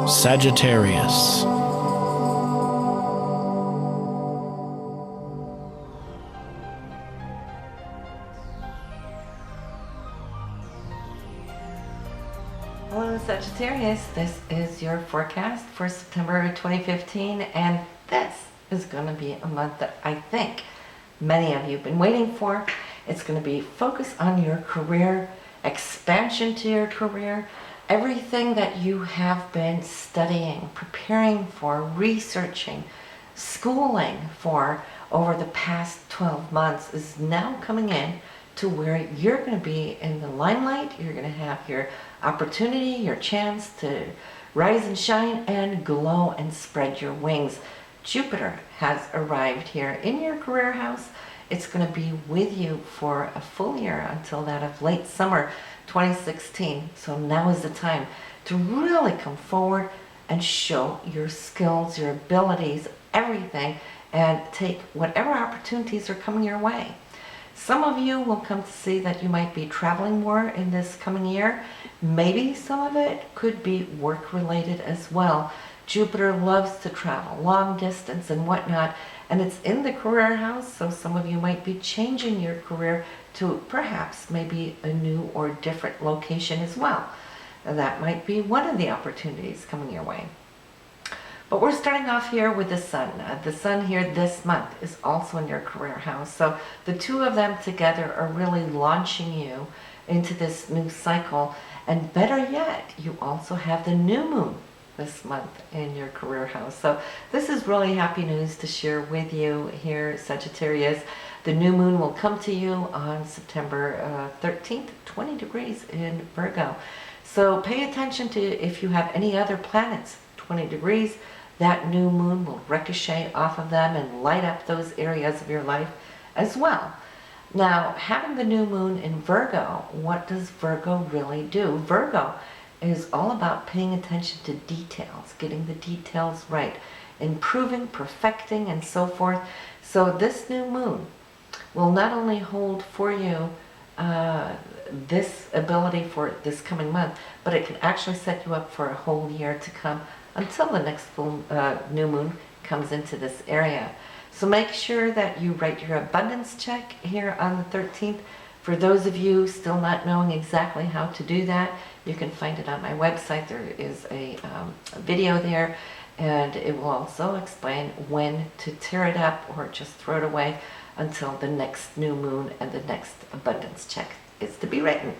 Sagittarius. Hello Sagittarius, this is your forecast for September 2015, and this is going to be a month that I think many of you have been waiting for. It's going to be focused on your career, expansion to your career, everything that you have been studying, preparing for, researching, schooling for over the past 12 months is now coming in to where you're going to be in the limelight. You're going to have your opportunity, your chance to rise and shine and glow and spread your wings. Jupiter has arrived here in your career house. It's going to be with you for a full year until that of late summer 2016. So now is the time to really come forward and show your skills, your abilities, everything, and take whatever opportunities are coming your way. Some of you will come to see that you might be traveling more in this coming year. Maybe some of it could be work related as well. Jupiter loves to travel long distance and whatnot, and it's in the career house, so some of you might be changing your career to perhaps maybe a new or different location as well. That might be one of the opportunities coming your way. But we're starting off here with the sun. The sun here this month is also in your career house. So the two of them together are really launching you into this new cycle. And better yet, you also have the new moon this month in your career house. So this is really happy news to share with you here, Sagittarius. The new moon will come to you on September 13th, 20 degrees in Virgo. So pay attention to if you have any other planets, 20 degrees, that new moon will ricochet off of them and light up those areas of your life as well. Now, having the new moon in Virgo, what does Virgo really do? Virgo is all about paying attention to details, getting the details right, improving, perfecting, and so forth. So this new moon will not only hold for you this ability for this coming month, but it can actually set you up for a whole year to come until the next full new moon comes into this area. So make sure that you write your abundance check here on the 13th. For those of you still not knowing exactly how to do that, you can find it on my website. There is a video there, and it will also explain when to tear it up or just throw it away until the next new moon and the next abundance check is to be written.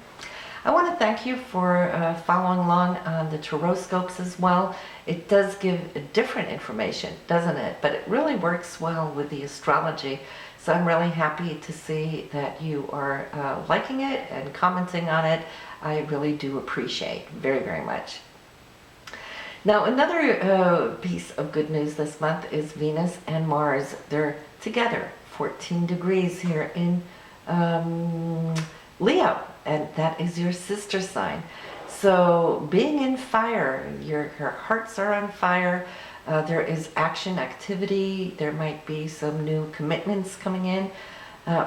I want to thank you for following along on the Horoscopes as well. It does give different information, doesn't it? But it really works well with the astrology. So I'm really happy to see that you are liking it and commenting on it. I really do appreciate very, very much. Now, another piece of good news this month is Venus and Mars. They're together, 14 degrees here in Leo, and that is your sister sign. So being in fire, your hearts are on fire. There is action, activity. There might be some new commitments coming in.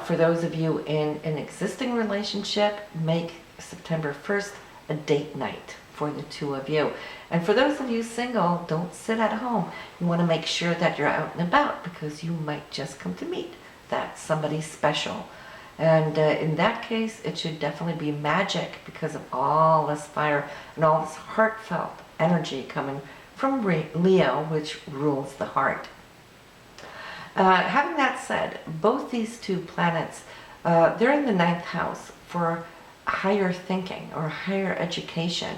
For those of you in an existing relationship, make September 1st a date night for the two of you. And for those of you single, don't sit at home. You want to make sure that you're out and about because you might just come to meet that somebody special. And in that case, it should definitely be magic because of all this fire and all this heartfelt energy coming from Leo, which rules the heart. Having that said, both these two planets, they're in the 9th house for higher thinking or higher education,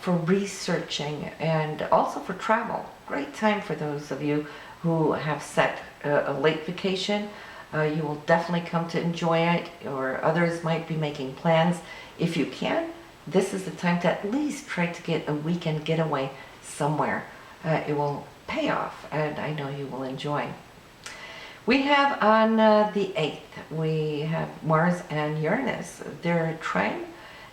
for researching, and also for travel. Great time for those of you who have set a late vacation. You will definitely come to enjoy it, or others might be making plans. If you can, this is the time to at least try to get a weekend getaway somewhere. It will pay off, and I know you will enjoy. We have on the 8th, we have Mars and Uranus. They're trine,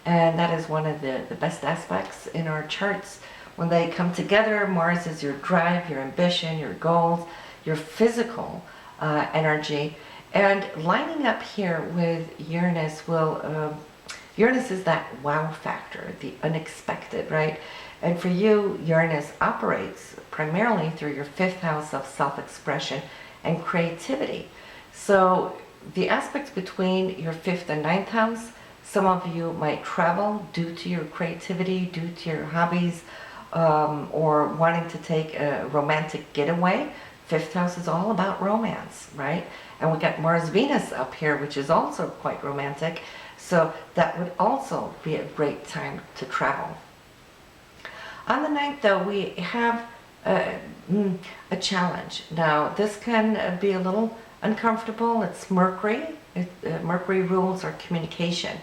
and that is one of the best aspects in our charts. When they come together, Mars is your drive, your ambition, your goals, your physical energy. And lining up here with Uranus will Uranus is that wow factor, the unexpected, right? And for you, Uranus operates primarily through your 5th house of self-expression and creativity. So the aspects between your 5th and 9th house, some of you might travel due to your creativity, due to your hobbies, or wanting to take a romantic getaway. 5th house is all about romance, right? And we got Mars Venus up here, which is also quite romantic. So that would also be a great time to travel. On the 9th, though, we have a challenge. Now, this can be a little uncomfortable. It's Mercury. Mercury rules our communication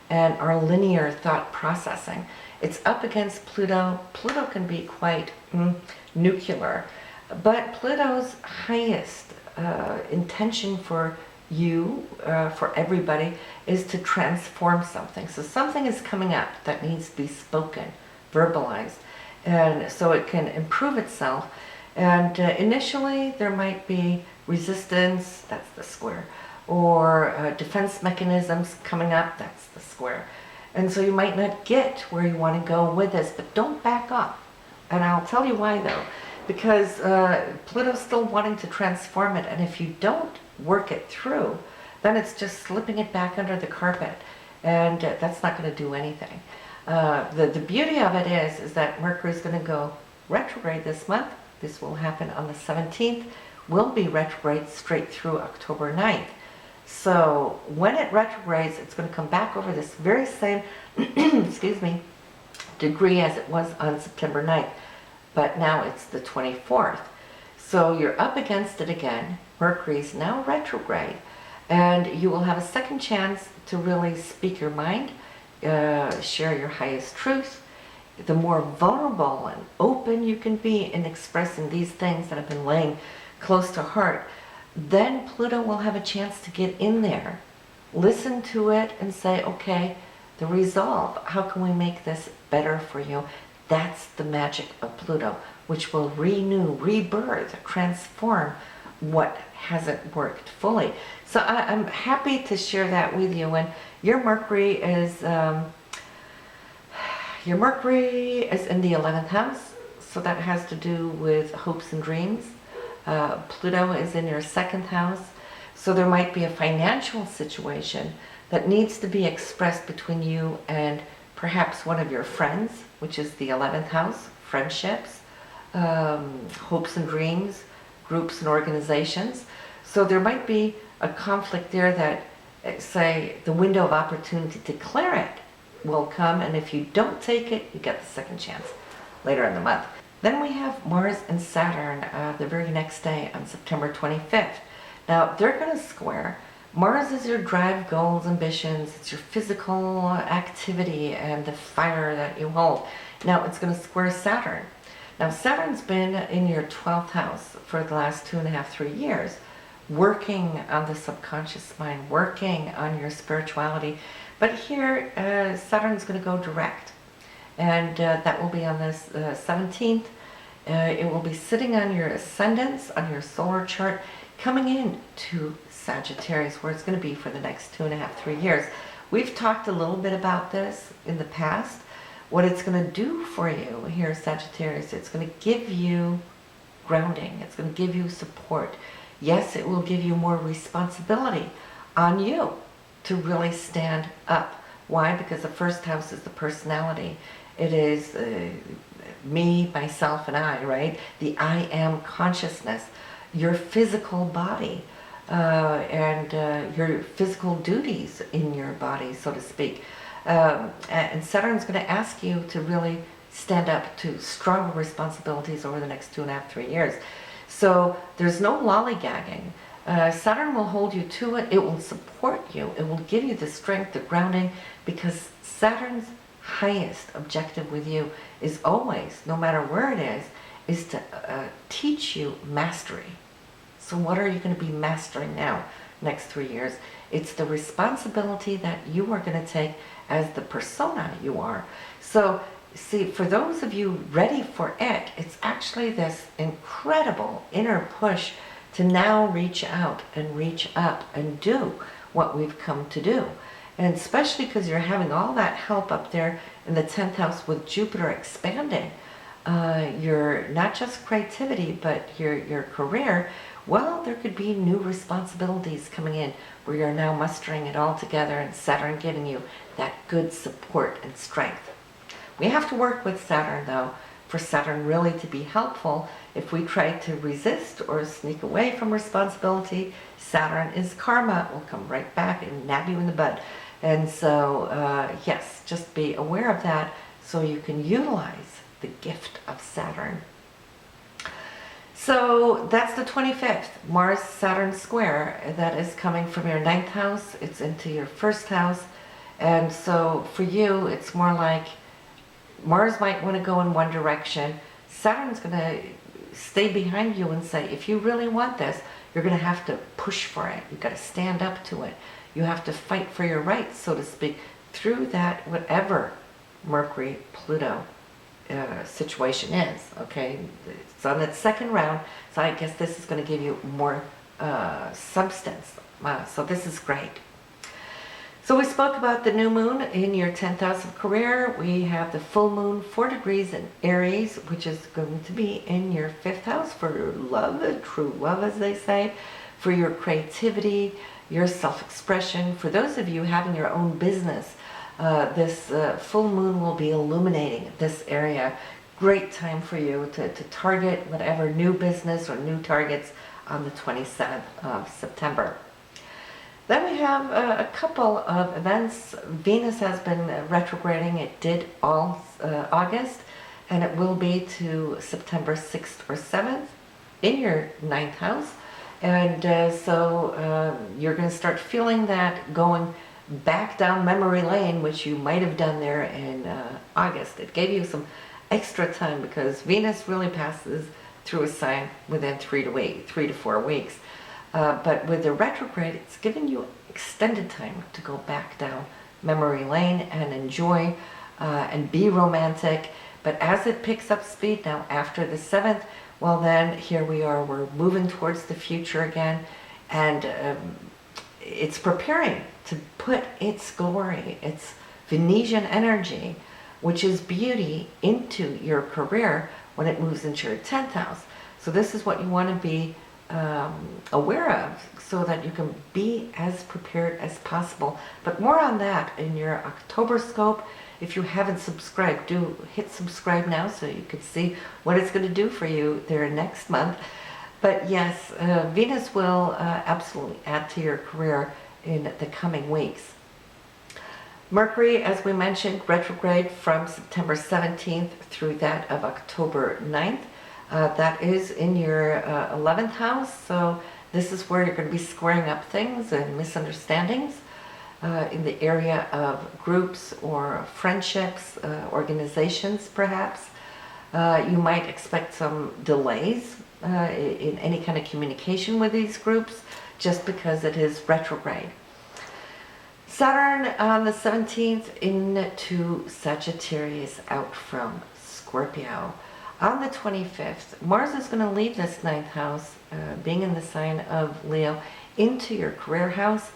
and our linear thought processing. It's up against Pluto. Pluto can be quite nuclear, but Pluto's highest intention for you, for everybody, is to transform something. So something is coming up that needs to be spoken, verbalized, and so it can improve itself. And initially there might be resistance, that's the square, or defense mechanisms coming up, that's the square. And so you might not get where you want to go with this, but don't back up. And I'll tell you why though, because Pluto's still wanting to transform it, and if you don't work it through, then it's just slipping it back under the carpet, and that's not going to do anything. The beauty of it is that Mercury is going to go retrograde this month. This will happen on the 17th. Will be retrograde straight through October 9th. So when it retrogrades, it's going to come back over this very same excuse me, degree as it was on September 9th. But now it's the 24th. So you're up against it again. Mercury's now retrograde. And you will have a second chance to really speak your mind, share your highest truth. The more vulnerable and open you can be in expressing these things that have been laying close to heart, then Pluto will have a chance to get in there, listen to it, and say, okay, the resolve, how can we make this better for you? That's the magic of Pluto, which will renew, rebirth, transform what hasn't worked fully. So I'm happy to share that with you. And your Mercury is in the 11th house, so that has to do with hopes and dreams. Pluto is in your 2nd house, so there might be a financial situation that needs to be expressed between you and perhaps one of your friends, which is the 11th house, friendships, hopes and dreams, groups and organizations. So there might be a conflict there that, say, the window of opportunity to clear it will come, and if you don't take it, you get the second chance later in the month. Then we have Mars and Saturn the very next day on September 25th. Now, they're going to square. Mars is your drive, goals, ambitions. It's your physical activity and the fire that you hold. Now, it's going to square Saturn. Now, Saturn's been in your 12th house for the last 2.5, 3 years, working on the subconscious mind, working on your spirituality. But here, Saturn's going to go direct. And that will be on this 17th. It will be sitting on your ascendants, on your solar chart, coming in to Sagittarius, where it's going to be for the next 2.5, 3 years. We've talked a little bit about this in the past. What it's going to do for you here, Sagittarius, it's going to give you grounding. It's going to give you support. Yes, it will give you more responsibility on you to really stand up. Why? Because the 1st house is the personality. It is me, myself, and I, right? The I am consciousness, your physical body, and your physical duties in your body, so to speak. And Saturn's going to ask you to really stand up to stronger responsibilities over the next 2.5, 3 years. So there's no lollygagging. Saturn will hold you to it. It will support you. It will give you the strength, the grounding, because Saturn's highest objective with you is always, no matter where it is to teach you mastery. So what are you going to be mastering now, next 3 years? It's the responsibility that you are going to take as the persona you are. So see, for those of you ready for it, it's actually this incredible inner push to now reach out and reach up and do what we've come to do. And especially because you're having all that help up there in the 10th house with Jupiter expanding your not just creativity, but your career. Well, there could be new responsibilities coming in where you're now mustering it all together and Saturn giving you that good support and strength. We have to work with Saturn, though, for Saturn really to be helpful. If we try to resist or sneak away from responsibility, Saturn is karma. It will come right back and nab you in the bud. And so, yes, just be aware of that so you can utilize the gift of Saturn. So that's the 25th, Mars-Saturn square. That is coming from your 9th house. It's into your 1st house. And so for you, it's more like Mars might want to go in one direction. Saturn's going to stay behind you and say, if you really want this, you're going to have to push for it. You've got to stand up to it. You have to fight for your rights, so to speak, through that whatever Mercury-Pluto situation is. Okay, it's on its second round, so I guess this is going to give you more substance. So this is great. So we spoke about the new moon in your 10th house of career. We have the full moon, 4 degrees in Aries, which is going to be in your 5th house for love, true love, as they say, for your creativity, your self-expression. For those of you having your own business, this full moon will be illuminating this area. Great time for you to target whatever new business or new targets on the 27th of September. Then we have a couple of events. Venus has been retrograding. It did all August, and it will be to September 6th or 7th in your 9th house. And so you're going to start feeling that going back down memory lane, which you might have done there in August. It gave you some extra time because Venus really passes through a sign within 3 to 4 weeks. But with the retrograde, it's giving you extended time to go back down memory lane and enjoy and be romantic. But as it picks up speed now after the 7th, well then here we are, we're moving towards the future again, and it's preparing to put its glory, its Venusian energy, which is beauty, into your career when it moves into your 10th house. So this is what you want to be aware of so that you can be as prepared as possible. But more on that in your October scope. If you haven't subscribed, do hit subscribe now so you can see what it's going to do for you there next month. But yes, Venus will absolutely add to your career in the coming weeks. Mercury, as we mentioned, retrograde from September 17th through that of October 9th. That is in your 11th house, so this is where you're going to be squaring up things and misunderstandings in the area of groups or friendships, organizations perhaps. You might expect some delays in any kind of communication with these groups just because it is retrograde. Saturn on the 17th into Sagittarius out from Scorpio. On the 25th, Mars is going to leave this 9th house, being in the sign of Leo, into your career house.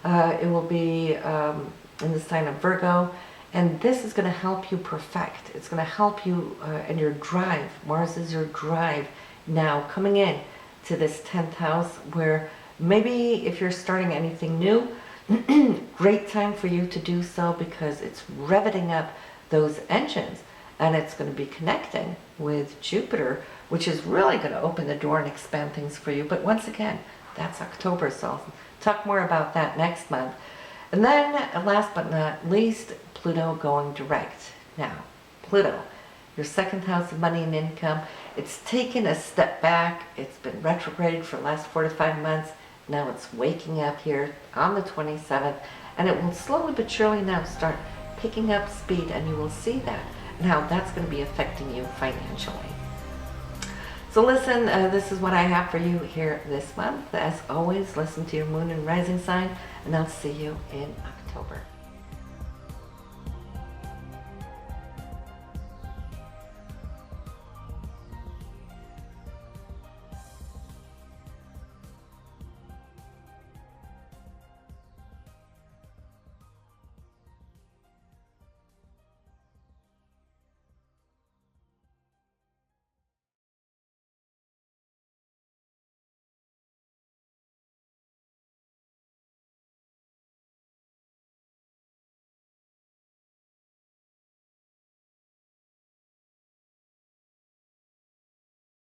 It will be in the sign of Virgo, and this is going to help you perfect. It's going to help you in your drive. Mars is your drive now coming in to this 10th house, where maybe if you're starting anything new, great time for you to do so because it's revving up those engines. And it's going to be connecting with Jupiter, which is really going to open the door and expand things for you. But once again, that's October, so I'll talk more about that next month. And then, last but not least, Pluto going direct. Now, Pluto, your 2nd house of money and income, it's taken a step back. It's been retrograded for the last 4 to 5 months. Now it's waking up here on the 27th, and it will slowly but surely now start picking up speed, and you will see that. Now that's going to be affecting you financially. So listen, this is what I have for you here this month. As always, listen to your moon and rising sign, and I'll see you in October.